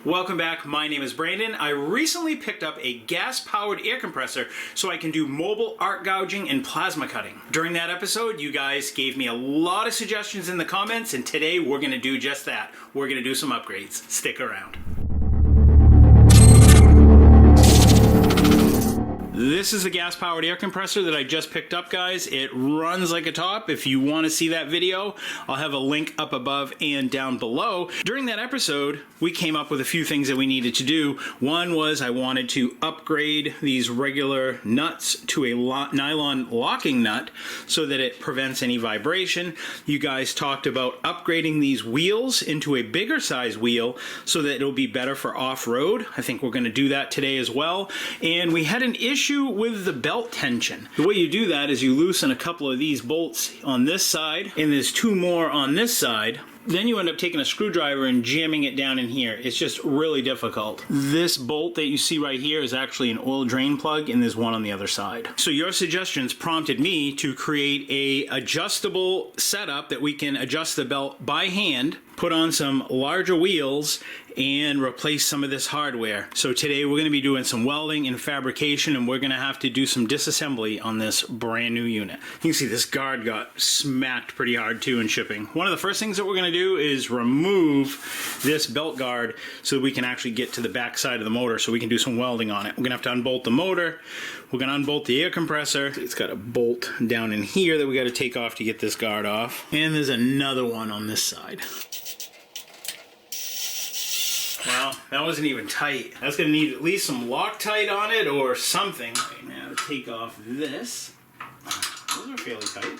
Welcome back. My name is Brandon. I recently picked up a gas-powered air compressor so I can do mobile arc gouging and plasma cutting. During that episode, you guys gave me a lot of suggestions in the comments, and today we're going to do just that. We're going to do some upgrades. Stick around. This is a gas-powered air compressor that I just picked up, guys. It runs like a top. If you want to see that video, I'll have a link up above and down below. During that episode, we came up with a few things that we needed to do. One was I wanted to upgrade these regular nuts to a nylon locking nut so that it prevents any vibration. You guys talked about upgrading these wheels into a bigger size wheel so that it'll be better for off-road. I think we're going to do that today as well. And we had an issue with the belt tension. The way you do that is you loosen a couple of these bolts on this side, and there's two more on this side. Then you end up taking a screwdriver and jamming it down in here. It's just really difficult. This bolt that you see right here is actually an oil drain plug, and there's one on the other side. So your suggestions prompted me to create a adjustable setup that we can adjust the belt by hand, put on some larger wheels, and replace some of this hardware. So today we're going to be doing some welding and fabrication, and we're going to have to do some disassembly on this brand new unit. You can see this guard got smacked pretty hard too in shipping. One of the first things that we're going to do is remove this belt guard so that we can actually get to the back side of the motor so we can do some welding on it. We're going to have to unbolt the motor. We're going to unbolt the air compressor. It's got a bolt down in here that we got to take off to get this guard off. And there's another one on this side. Well, that wasn't even tight. That's going to need at least some Loctite on it or something. Okay, now to take off this. Those are fairly tight.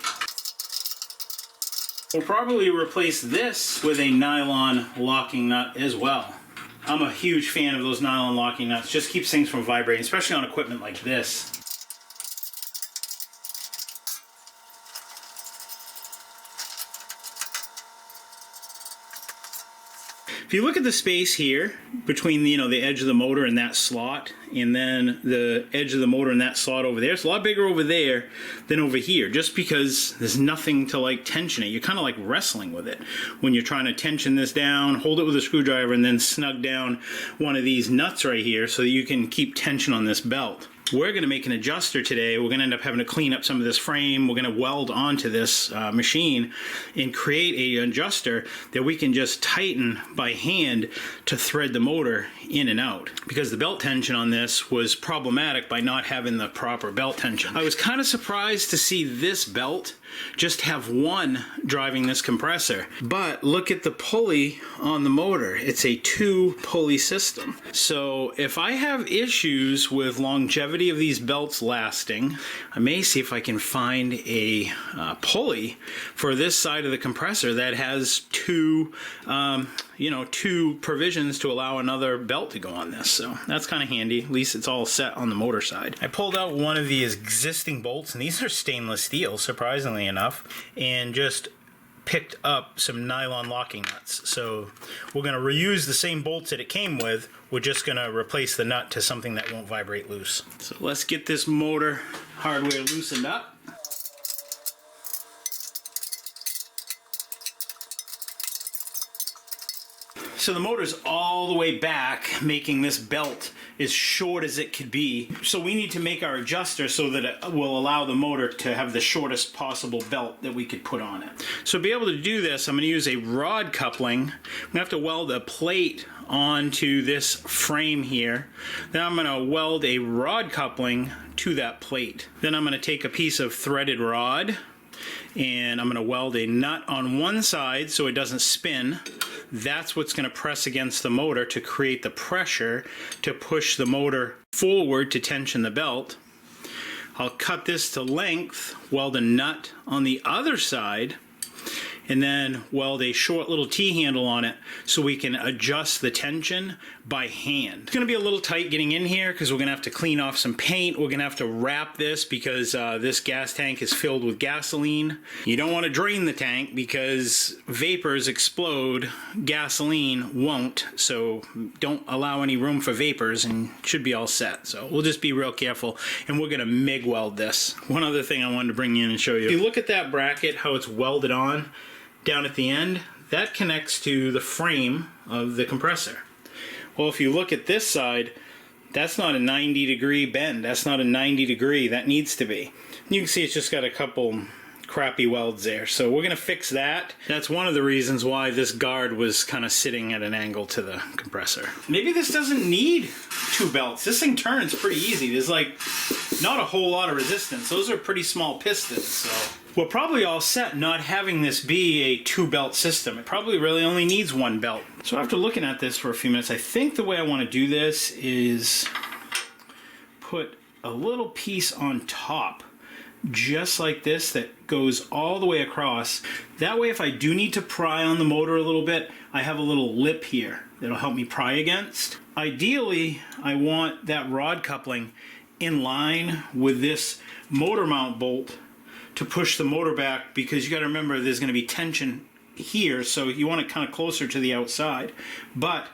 We'll probably replace this with a nylon locking nut as well. I'm a huge fan of those nylon locking nuts. Just keeps things from vibrating, especially on equipment like this. If you look at the space here between the edge of the motor and that slot, and then the edge of the motor and that slot over there, it's a lot bigger over there than over here, just because there's nothing to like tension it. You're kind of like wrestling with it when you're trying to tension this down, hold it with a screwdriver, and then snug down one of these nuts right here so that you can keep tension on this belt. We're going to make an adjuster today. We're going to end up having to clean up some of this frame. We're going to weld onto this machine and create an adjuster that we can just tighten by hand to thread the motor in and out. Because the belt tension on this was problematic by not having the proper belt tension. I was kind of surprised to see this belt just have one driving this compressor. But look at the pulley on the motor. It's a 2-pulley system. So if I have issues with longevity of these belts lasting, I may see if I can find a pulley for this side of the compressor that has two provisions to allow another belt to go on this. So that's kind of handy. At least it's all set on the motor side. I pulled out one of these existing bolts, and these are stainless steel, surprisingly enough, and just picked up some nylon locking nuts. So we're going to reuse the same bolts that it came with. We're just going to replace the nut to something that won't vibrate loose. So let's get this motor hardware loosened up. So the motor's all the way back, making this belt as short as it could be. So we need to make our adjuster so that it will allow the motor to have the shortest possible belt that we could put on it. So to be able to do this, I'm going to use a rod coupling. I'm going to have to weld a plate onto this frame here. Then I'm going to weld a rod coupling to that plate. Then I'm going to take a piece of threaded rod, and I'm going to weld a nut on one side so it doesn't spin. That's what's going to press against the motor to create the pressure to push the motor forward to tension the belt. I'll cut this to length, weld a nut on the other side, and then weld a short little T-handle on it so we can adjust the tension by hand. It's going to be a little tight getting in here because we're going to have to clean off some paint. We're going to have to wrap this because this gas tank is filled with gasoline. You don't want to drain the tank because vapors explode, gasoline won't, so don't allow any room for vapors and should be all set. So we'll just be real careful, and we're going to MIG weld this. One other thing I wanted to bring in and show you. If you look at that bracket, how it's welded on down at the end, that connects to the frame of the compressor. Well, if you look at this side, that's not a 90-degree bend. That's not a 90-degree. That needs to be. You can see it's just got a couple crappy welds there. So we're going to fix that. That's one of the reasons why this guard was kind of sitting at an angle to the compressor. Maybe this doesn't need 2 belts. This thing turns pretty easy. There's like not a whole lot of resistance. Those are pretty small pistons, so we're probably all set not having this be a 2-belt system. It probably really only needs 1 belt. So after looking at this for a few minutes, I think the way I want to do this is put a little piece on top, just like this, that goes all the way across. That way, if I do need to pry on the motor a little bit, I have a little lip here that'll help me pry against. Ideally, I want that rod coupling in line with this motor mount bolt to push the motor back, because you got to remember there's going to be tension here, so you want it kind of closer to the outside. But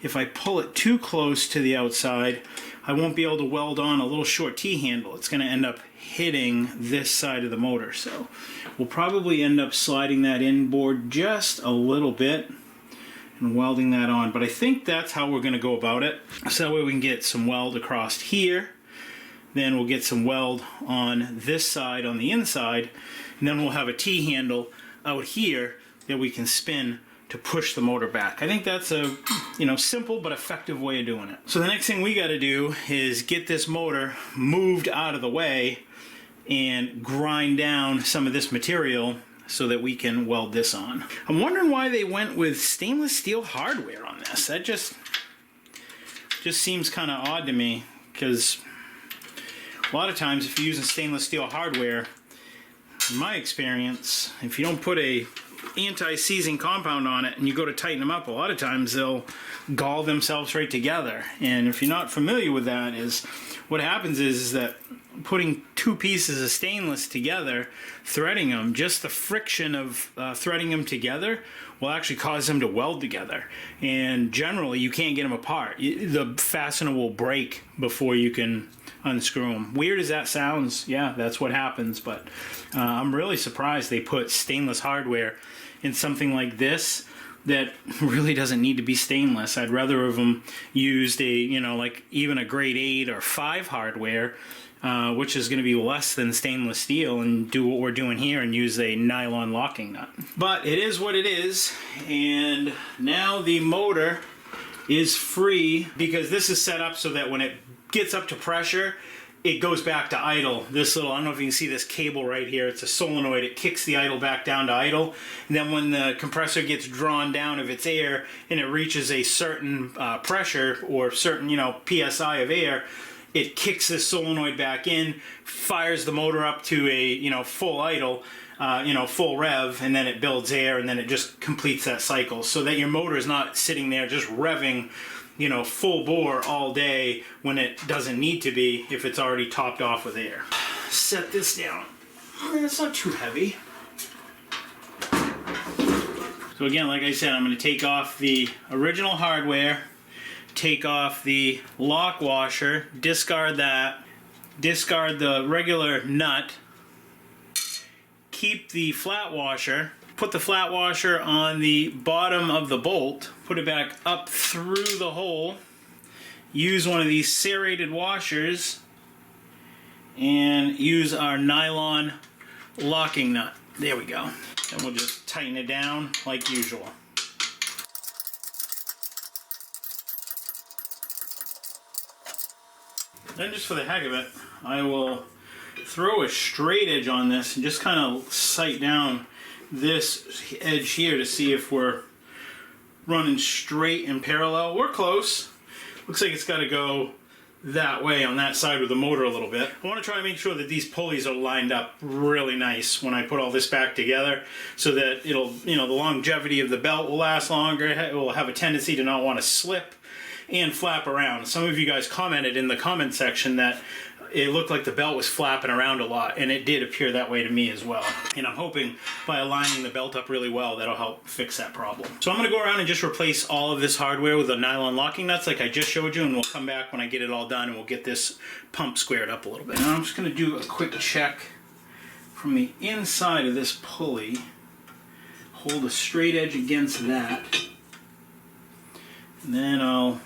if I pull it too close to the outside, I won't be able to weld on a little short T-handle. It's going to end up hitting this side of the motor. So we'll probably end up sliding that inboard just a little bit and welding that on. But I think that's how we're going to go about it. So that way we can get some weld across here. Then we'll get some weld on this side on the inside, and then we'll have a T-handle out here that we can spin to push the motor back. I think that's a simple but effective way of doing it. So the next thing we got to do is get this motor moved out of the way and grind down some of this material so that we can weld this on. I'm wondering why they went with stainless steel hardware on this. That just seems kind of odd to me, because a lot of times if you're using stainless steel hardware, in my experience, if you don't put a anti-seizing compound on it and you go to tighten them up, a lot of times they'll gall themselves right together. And if you're not familiar with that, is what happens is that putting 2 pieces of stainless together, threading them, just the friction of threading them together will actually cause them to weld together. And generally you can't get them apart. The fastener will break before you can unscrew them. Weird as that sounds, yeah, that's what happens. But I'm really surprised they put stainless hardware in something like this that really doesn't need to be stainless. I'd rather have them used like even a grade 8 or 5 hardware, which is going to be less than stainless steel, and do what we're doing here and use a nylon locking nut. But it is what it is, and now the motor is free, because this is set up so that when it gets up to pressure, it goes back to idle. This little, I don't know if you can see this cable right here, it's a solenoid. It kicks the idle back down to idle. And then when the compressor gets drawn down of its air and it reaches a certain pressure or certain, PSI of air, it kicks this solenoid back in, fires the motor up to a, full idle, full rev, and then it builds air, and then it just completes that cycle, so that your motor is not sitting there just revving full bore all day when it doesn't need to be, if it's already topped off with air. Set this down. It's not too heavy. So again, like I said, I'm going to take off the original hardware, take off the lock washer, discard that, discard the regular nut, keep the flat washer, put the flat washer on the bottom of the bolt, put it back up through the hole, use one of these serrated washers, and use our nylon locking nut. There we go. And we'll just tighten it down like usual. Then, just for the heck of it, I will throw a straight edge on this and just kind of sight down this edge here to see if we're running straight and parallel. We're close. Looks like it's got to go that way on that side with the motor a little bit. I want to try to make sure that these pulleys are lined up really nice when I put all this back together, so that it'll, the longevity of the belt will last longer. It will have a tendency to not want to slip and flap around. Some of you guys commented in the comment section that it looked like the belt was flapping around a lot, and it did appear that way to me as well. And I'm hoping by aligning the belt up really well, that'll help fix that problem. So I'm going to go around and just replace all of this hardware with the nylon locking nuts like I just showed you, and we'll come back when I get it all done and we'll get this pump squared up a little bit. Now I'm just going to do a quick check from the inside of this pulley. Hold a straight edge against that. And then I'll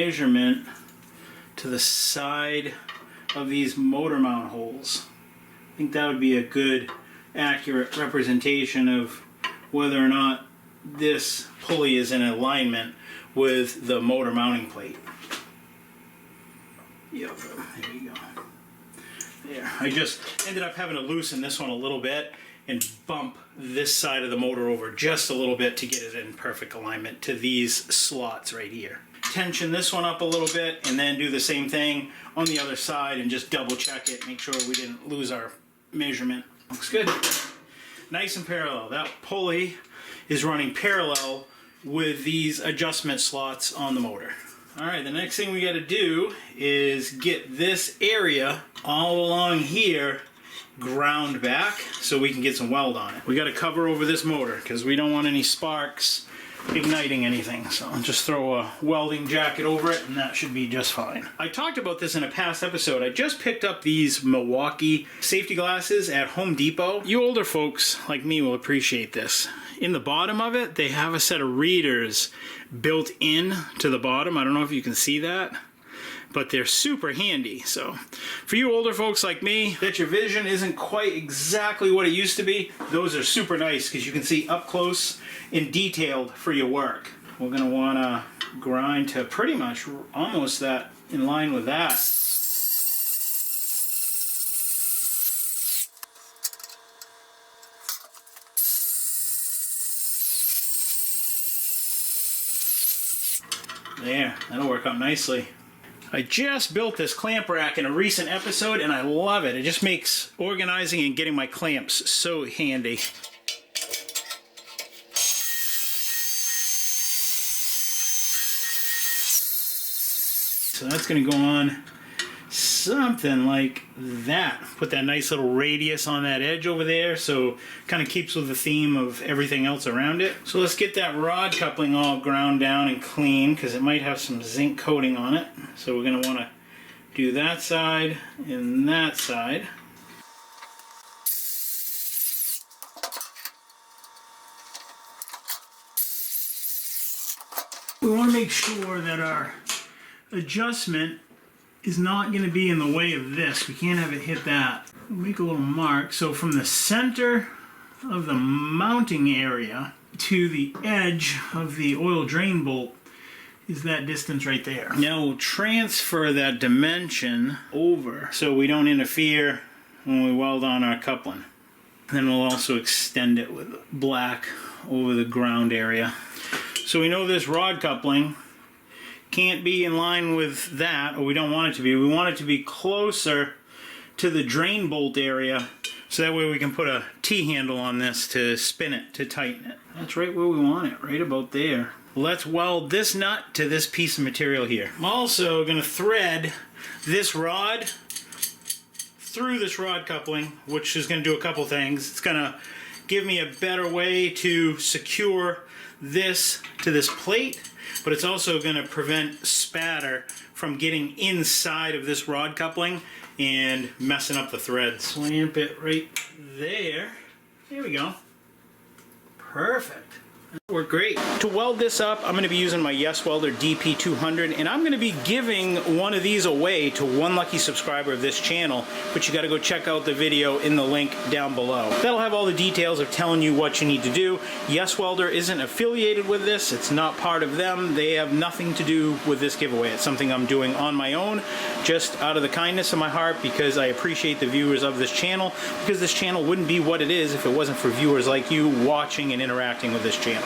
measurement to the side of these motor mount holes. I think that would be a good, accurate representation of whether or not this pulley is in alignment with the motor mounting plate. Yep, there you go. There. I just ended up having to loosen this one a little bit and bump this side of the motor over just a little bit to get it in perfect alignment to these slots right here. Tension this one up a little bit and then do the same thing on the other side and just double check it, make sure we didn't lose our measurement. Looks good. Nice and parallel. That pulley is running parallel with these adjustment slots on the motor. Alright, the next thing we got to do is get this area all along here ground back so we can get some weld on it. We got to cover over this motor because we don't want any sparks igniting anything. So I'll just throw a welding jacket over it and that should be just fine. I talked about this in a past episode. I just picked up these Milwaukee safety glasses at Home Depot. You older folks like me will appreciate this. In the bottom of it, they have a set of readers built in to the bottom. I don't know if you can see that, but they're super handy. So for you older folks like me, that your vision isn't quite exactly what it used to be, those are super nice because you can see up close and detailed for your work. We're going to want to grind to pretty much almost that in line with that. There, that'll work out nicely. I just built this clamp rack in a recent episode and I love it. It just makes organizing and getting my clamps so handy. So that's going to go on something like that. Put that nice little radius on that edge over there so kind of keeps with the theme of everything else around it. So let's get that rod coupling all ground down and clean because it might have some zinc coating on it. So we're going to want to do that side and that side. We want to make sure that our adjustment is not going to be in the way of this. We can't have it hit that. We'll make a little mark. So from the center of the mounting area to the edge of the oil drain bolt is that distance right there. Now we'll transfer that dimension over so we don't interfere when we weld on our coupling. Then we'll also extend it with black over the ground area. So we know this rod coupling can't be in line with that, or we don't want it to be. We want it to be closer to the drain bolt area so that way we can put a T-handle on this to spin it, to tighten it. That's right where we want it, right about there. Let's weld this nut to this piece of material here. I'm also going to thread this rod through this rod coupling, which is going to do a couple things. It's going to give me a better way to secure this to this plate, but it's also going to prevent spatter from getting inside of this rod coupling and messing up the threads. Clamp it right there. There we go. Perfect. That worked great. To weld this up, I'm going to be using my Welder DP200, and I'm going to be giving one of these away to one lucky subscriber of this channel, but you got to go check out the video in the link down below. That'll have all the details of telling you what you need to do. Welder isn't affiliated with this. It's not part of them. They have nothing to do with this giveaway. It's something I'm doing on my own, just out of the kindness of my heart, because I appreciate the viewers of this channel, because this channel wouldn't be what it is if it wasn't for viewers like you watching and interacting with this channel.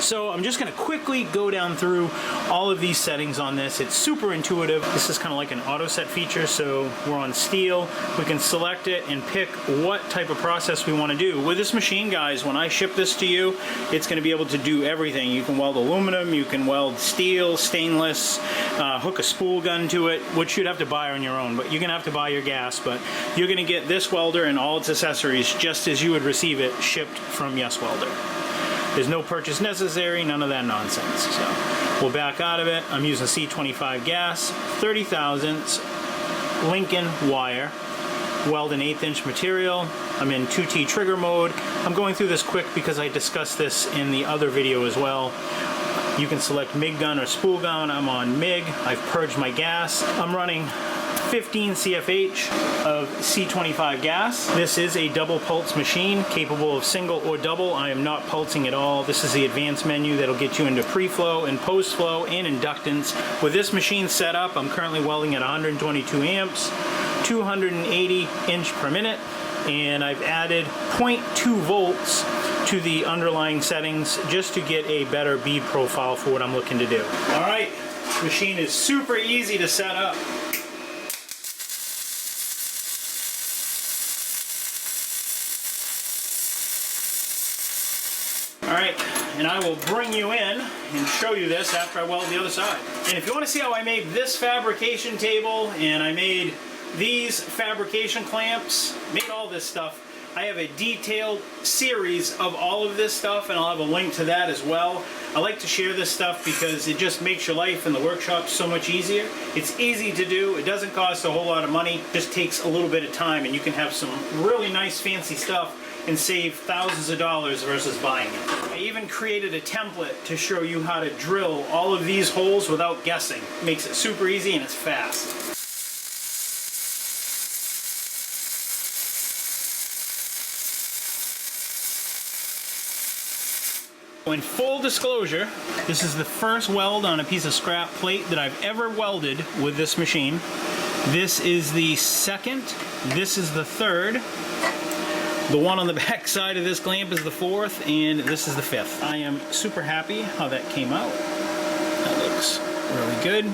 So I'm just going to quickly go down through all of these settings on this. It's super intuitive. This is kind of like an auto set feature, so we're on steel. We can select it and pick what type of process we want to do. With this machine, guys, when I ship this to you, it's going to be able to do everything. You can weld aluminum, you can weld steel, stainless, hook a spool gun to it, which you'd have to buy on your own, but you're going to have to buy your gas. But you're going to get this welder and all its accessories just as you would receive it shipped from Welder. There's no purchase necessary, none of that nonsense. So we'll back out of it. I'm using C25 gas, 30 thousandths, Lincoln wire, weld an 1/8 inch material. I'm in 2T trigger mode. I'm going through this quick because I discussed this in the other video as well. You can select MIG gun or spool gun. I'm on MIG. I've purged my gas. I'm running 15 CFH of C25 gas. This is a double pulse machine capable of single or double. I am not pulsing at all. This is the advanced menu that'll get you into pre-flow and post-flow and inductance. With this machine set up, I'm currently welding at 122 amps, 280 inch per minute, and I've added 0.2 volts to the underlying settings just to get a better bead profile for what I'm looking to do. All right, machine is super easy to set up. Alright, and I will bring you in and show you this after I weld the other side. And if you want to see how I made this fabrication table, and I made these fabrication clamps, made all this stuff, I have a detailed series of all of this stuff, and I'll have a link to that as well. I like to share this stuff because it just makes your life in the workshop so much easier. It's easy to do, it doesn't cost a whole lot of money, it just takes a little bit of time, and you can have some really nice fancy stuff and save thousands of dollars versus buying it. I even created a template to show you how to drill all of these holes without guessing. It makes it super easy and it's fast. In full disclosure, this is the first weld on a piece of scrap plate that I've ever welded with this machine. This is the second, this is the third. The one on the back side of this clamp is the fourth, and this is the fifth. I am super happy how that came out. That looks really good.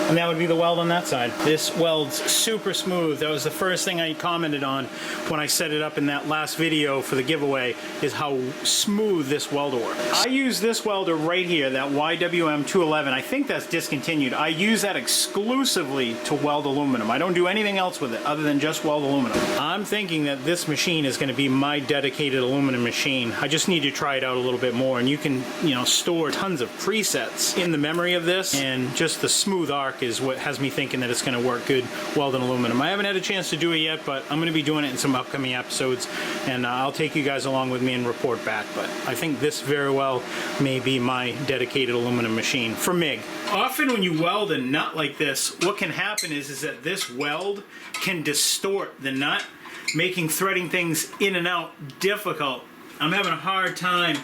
And that would be the weld on that side. This welds super smooth. That was the first thing I commented on when I set it up in that last video for the giveaway, is how smooth this welder works. I use this welder right here, that YWM 211. I think that's discontinued. I use that exclusively to weld aluminum. I don't do anything else with it other than just weld aluminum. I'm thinking that this machine is going to be my dedicated aluminum machine. I just need to try it out a little bit more, and you can, store tons of presets in the memory of this, and just the smooth arc is what has me thinking that it's going to work good welding aluminum. I haven't had a chance to do it yet, but I'm going to be doing it in some upcoming episodes, and I'll take you guys along with me and report back. But I think this very well may be my dedicated aluminum machine for MIG. Often when you weld a nut like this, what can happen is that this weld can distort the nut, making threading things in and out difficult. I'm having a hard time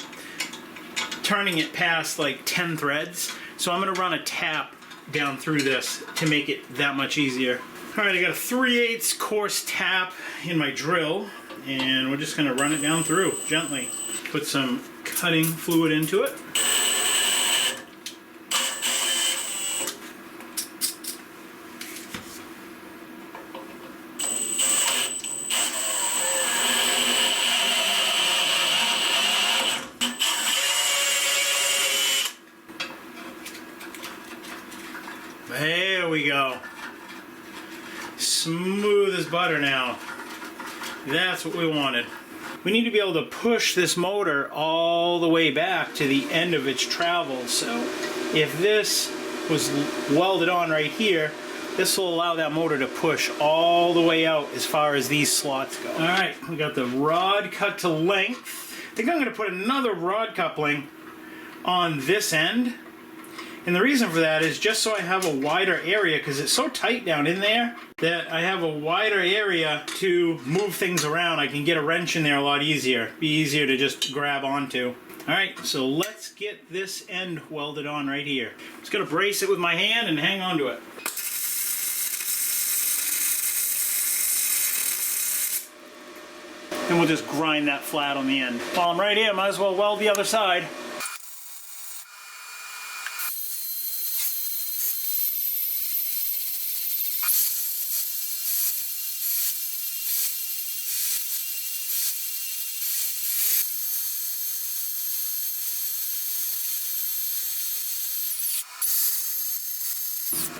turning it past like 10 threads, so I'm going to run a tap down through this to make it that much easier. Alright, I got a 3/8 coarse tap in my drill, and we're just going to run it down through gently. Put some cutting fluid into it. There we go. Smooth as butter now. That's what we wanted. We need to be able to push this motor all the way back to the end of its travel. So if this was welded on right here, this will allow that motor to push all the way out as far as these slots go. Alright, we got the rod cut to length. I think I'm going to put another rod coupling on this end. And the reason for that is just so I have a wider area, because it's so tight down in there that I have a wider area to move things around. I can get a wrench in there a lot easier. Be easier to just grab onto. Alright, so let's get this end welded on right here. Just going to brace it with my hand and hang on to it. And we'll just grind that flat on the end. While I'm right here, might as well weld the other side.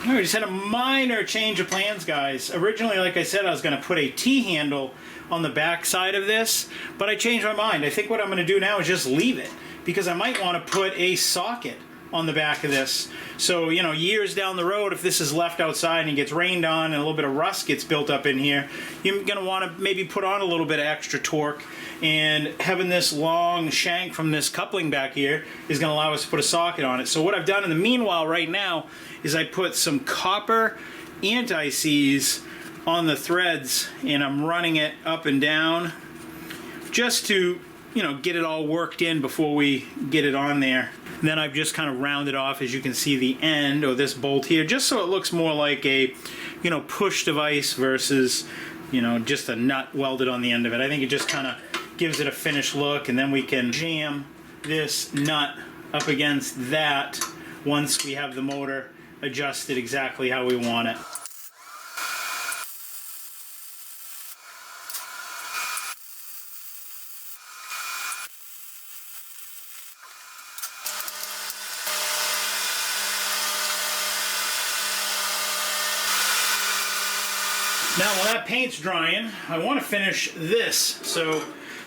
I just had a minor change of plans, guys. Originally, like I said, I was going to put a T-handle on the back side of this, but I changed my mind. I think what I'm going to do now is just leave it, because I might want to put a socket on the back of this. So, you know, years down the road, if this is left outside and it gets rained on and a little bit of rust gets built up in here, you're going to want to maybe put on a little bit of extra torque. And having this long shank from this coupling back here is going to allow us to put a socket on it. So what I've done in the meanwhile right now is I put some copper anti-seize on the threads, and I'm running it up and down just to, you know, get it all worked in before we get it on there. And then I've just kind of rounded off, as you can see, the end or this bolt here, just so it looks more like a, you know, push device versus, you know, just a nut welded on the end of it. I think it just kind of gives it a finished look, and then we can jam this nut up against that once we have the motor adjusted exactly how we want it. Now while that paint's drying, I want to finish this. So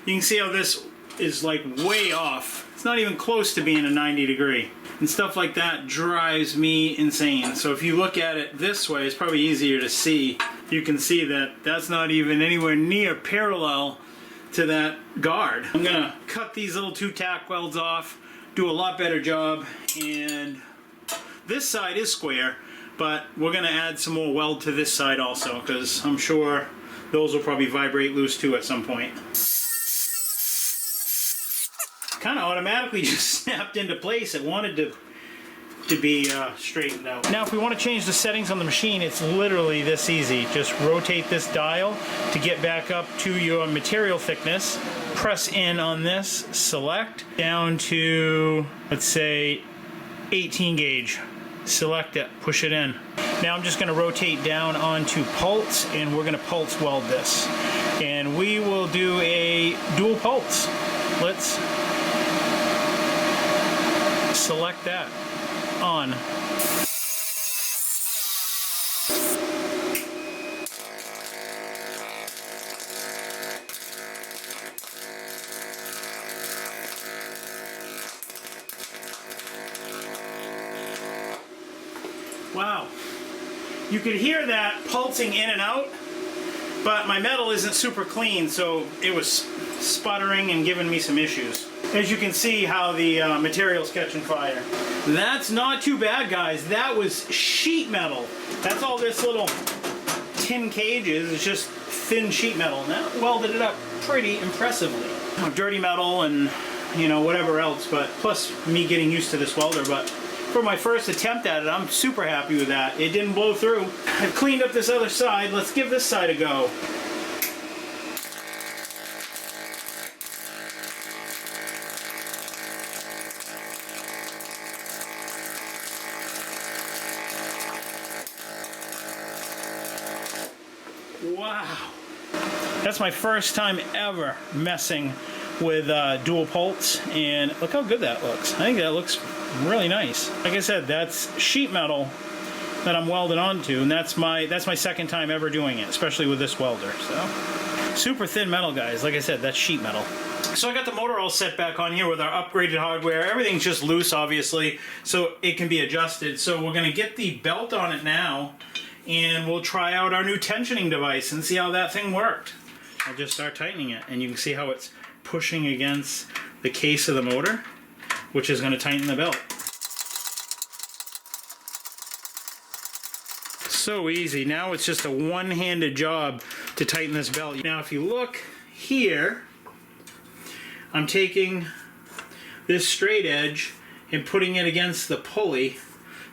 you can see how this is like way off. It's not even close to being a 90 degree. And stuff like that drives me insane. So if you look at it this way, it's probably easier to see. You can see that that's not even anywhere near parallel to that guard. I'm gonna cut these little 2 tack welds off, do a lot better job, and this side is square, but we're gonna add some more weld to this side also, because I'm sure those will probably vibrate loose too at some point. Kind of automatically just snapped into place. It wanted to be straightened out. Now if we want to change the settings on the machine, it's literally this easy. Just rotate this dial to get back up to your material thickness, press in on this, select down to, let's say, 18 gauge. Select it, push it in. Now I'm just going to rotate down onto pulse, and we're going to pulse weld this. And we will do a dual pulse. Let's select that on. Wow, you could hear that pulsing in and out, but my metal isn't super clean, so it was sputtering and giving me some issues. As you can see how the material's catching fire. That's not too bad, guys. That was sheet metal. That's all this little tin cage is. It's just thin sheet metal, and that welded it up pretty impressively. Dirty metal and, you know, whatever else, but plus me getting used to this welder, but for my first attempt at it, I'm super happy with that. It didn't blow through. I've cleaned up this other side. Let's give this side a go. Wow. That's my first time ever messing with dual pulse, and look how good that looks. I think that looks really nice. Like I said, that's sheet metal that I'm welding onto, and that's my second time ever doing it, especially with this welder. So super thin metal, guys. Like I said, that's sheet metal. So I got the motor all set back on here with our upgraded hardware. Everything's just loose, obviously, so it can be adjusted. So we're gonna get the belt on it now, and we'll try out our new tensioning device and see how that thing worked. I'll just start tightening it, and you can see how it's pushing against the case of the motor, which is going to tighten the belt. So easy. Now it's just a one-handed job to tighten this belt. Now if you look here, I'm taking this straight edge and putting it against the pulley.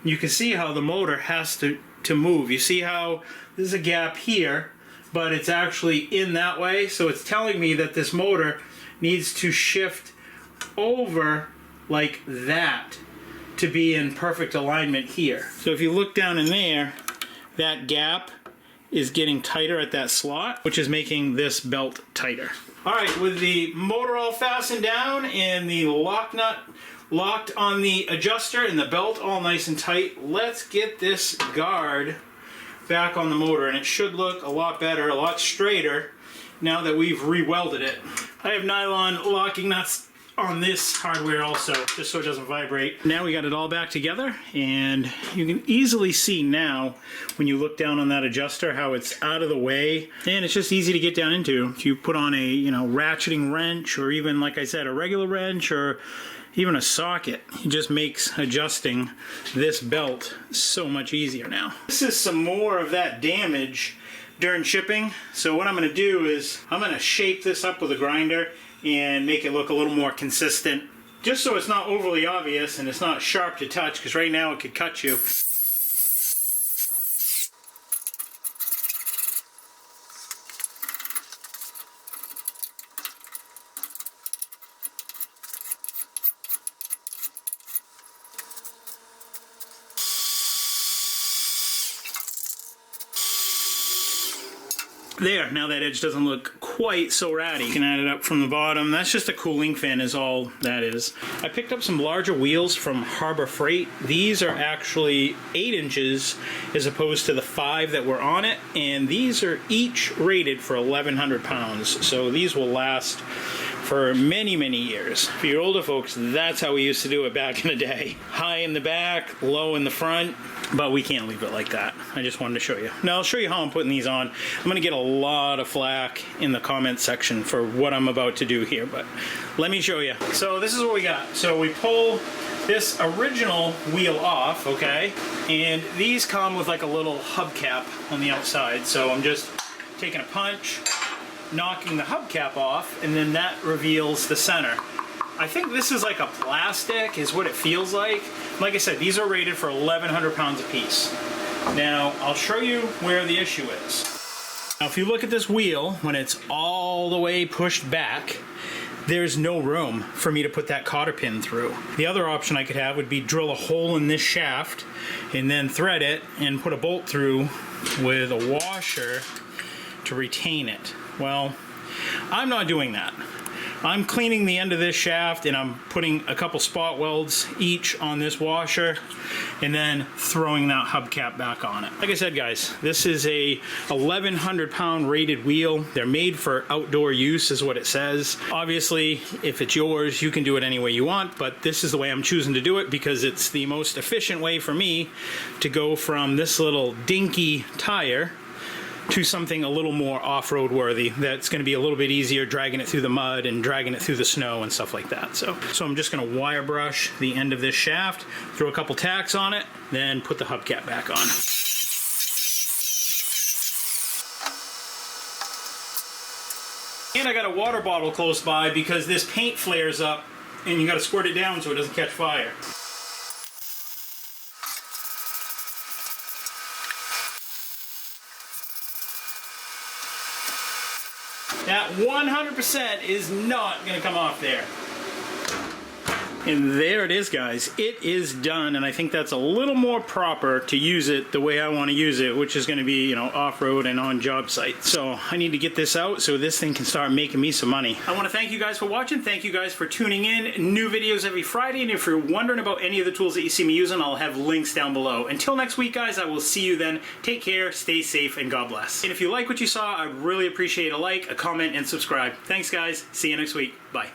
You can see how the motor has to move. You see how there's a gap here, but it's actually in that way, so it's telling me that this motor needs to shift over like that to be in perfect alignment here. So if you look down in there, that gap is getting tighter at that slot, which is making this belt tighter. All right, with the motor all fastened down and the lock nut locked on the adjuster and the belt all nice and tight, let's get this guard back on the motor, and it should look a lot better, a lot straighter now that we've re-welded it. I have nylon locking nuts on this hardware also, just so it doesn't vibrate. Now we got it all back together, and you can easily see now when you look down on that adjuster how it's out of the way, and it's just easy to get down into. If you put on a, you know, ratcheting wrench, or even, like I said, a regular wrench, or even a socket, it just makes adjusting this belt so much easier now. This is some more of that damage during shipping. So what I'm going to do is I'm going to shape this up with a grinder and make it look a little more consistent, just so it's not overly obvious and it's not sharp to touch, because right now it could cut you. There, now that edge doesn't look quite so ratty. You can add it up from the bottom. That's just a cooling fan is all that is. I picked up some larger wheels from Harbor Freight. These are actually 8 inches as opposed to the 5 that were on it, and these are each rated for 1,100 pounds. So these will last for many, many years. For your older folks, that's how we used to do it back in the day. High in the back, low in the front, but we can't leave it like that. I just wanted to show you. Now I'll show you how I'm putting these on. I'm gonna get a lot of flack in the comment section for what I'm about to do here, but let me show you. So this is what we got. So we pull this original wheel off, okay? And these come with like a little hubcap on the outside. So I'm just taking a punch, knocking the hubcap off, and then that reveals the center. I think this is like a plastic is what it feels like. Like I said, these are rated for 1,100 pounds a piece. Now I'll show you where the issue is. Now if you look at this wheel, when it's all the way pushed back, there's no room for me to put that cotter pin through. The other option I could have would be drill a hole in this shaft and then thread it and put a bolt through with a washer to retain it. Well, I'm not doing that. I'm cleaning the end of this shaft and I'm putting a couple spot welds each on this washer and then throwing that hubcap back on it. Like I said, guys, this is a 1,100 pound rated wheel. They're made for outdoor use is what it says. Obviously, if it's yours, you can do it any way you want, but this is the way I'm choosing to do it because it's the most efficient way for me to go from this little dinky tire to something a little more off-road worthy that's going to be a little bit easier dragging it through the mud and dragging it through the snow and stuff like that. So I'm just going to wire brush the end of this shaft, throw a couple tacks on it, then put the hubcap back on. And I got a water bottle close by because this paint flares up and you got to squirt it down so it doesn't catch fire. That 100% is not going to come off there. And there it is, guys. It is done, and I think that's a little more proper to use it the way I want to use it, which is going to be, you know, off-road and on job site. So I need to get this out so this thing can start making me some money. I want to thank you guys for watching. Thank you guys for tuning in. New videos every Friday, and if you're wondering about any of the tools that you see me using, I'll have links down below. Until next week, guys, I will see you then. Take care, stay safe, and God bless. And if you like what you saw, I'd really appreciate a like, a comment, and subscribe. Thanks, guys. See you next week. Bye.